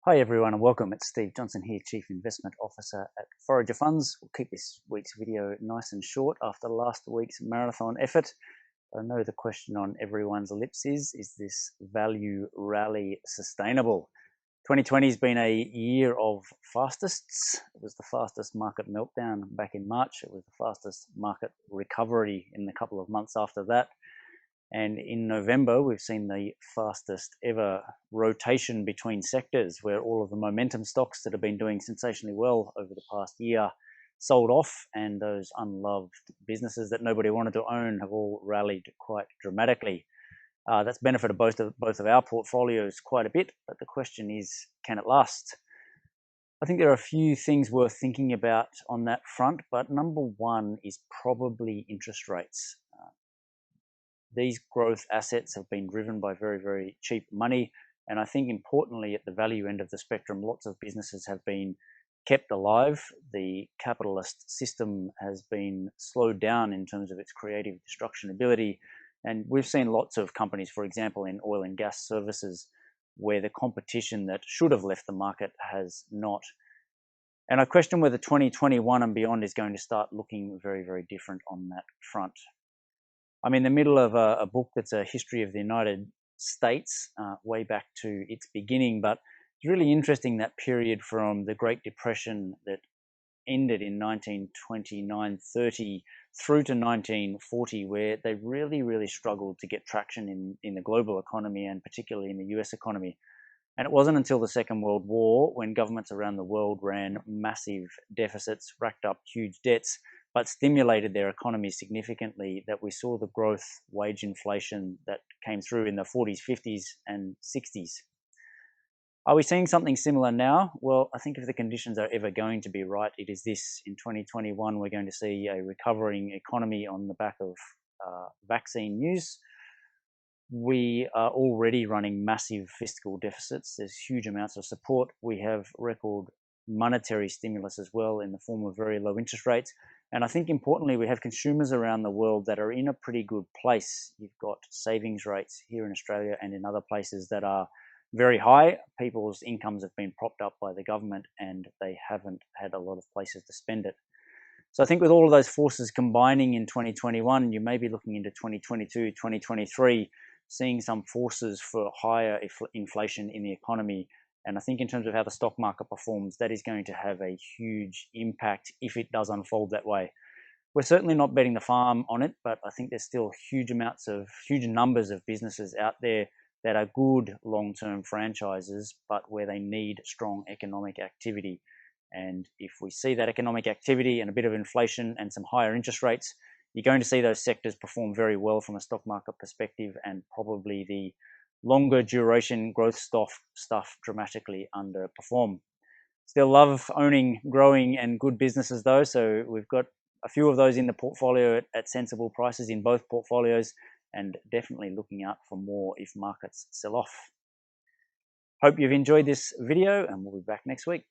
Hi everyone and welcome. It's Steve Johnson here, Chief Investment Officer at Forager Funds. We'll keep this week's video nice and short after last week's marathon effort. I know the question on everyone's lips is this value rally sustainable? 2020 has been a year of fastests. It was the fastest market meltdown back in March. It was the fastest market recovery in the couple of months after that. And in November, we've seen the fastest ever rotation between sectors, where all of the momentum stocks that have been doing sensationally well over the past year sold off, and those unloved businesses that nobody wanted to own have all rallied quite dramatically. That's benefited both of our portfolios quite a bit, but the question is, can it last? I think there are a few things worth thinking about on that front, but number one is probably interest rates. These growth assets have been driven by very, very cheap money. And I think importantly, at the value end of the spectrum, lots of businesses have been kept alive. The capitalist system has been slowed down in terms of its creative destruction ability. And we've seen lots of companies, for example, in oil and gas services, where the competition that should have left the market has not. And I question whether 2021 and beyond is going to start looking very, very different on that front. I'm in the middle of a book that's a history of the United States, way back to its beginning, but it's really interesting, that period from the Great Depression that ended in 1929-30 through to 1940, where they really, really struggled to get traction in the global economy and particularly in the US economy. And it wasn't until the Second World War, when governments around the world ran massive deficits, racked up huge debts, but stimulated their economies significantly, that we saw the growth wage inflation that came through in the 40s, 50s, and 60s. Are we seeing something similar now? Well, I think if the conditions are ever going to be right, it is this. In 2021, we're going to see a recovering economy on the back of vaccine news. We are already running massive fiscal deficits. There's huge amounts of support. We have record monetary stimulus as well in the form of very low interest rates. And I think importantly, we have consumers around the world that are in a pretty good place. You've got savings rates here in Australia and in other places that are very high. People's incomes have been propped up by the government and they haven't had a lot of places to spend it. So I think with all of those forces combining in 2021, you may be looking into 2022, 2023, seeing some forces for higher inflation in the economy. And I think in terms of how the stock market performs, that is going to have a huge impact if it does unfold that way. We're certainly not betting the farm on it, but I think there's still huge numbers of businesses out there that are good long-term franchises, but where they need strong economic activity. And if we see that economic activity and a bit of inflation and some higher interest rates, you're going to see those sectors perform very well from a stock market perspective, and probably the longer duration growth stuff dramatically underperform. Still love owning growing and good businesses though, so we've got a few of those in the portfolio at sensible prices in both portfolios, and definitely looking out for more if markets sell off. Hope you've enjoyed this video, and we'll be back next week.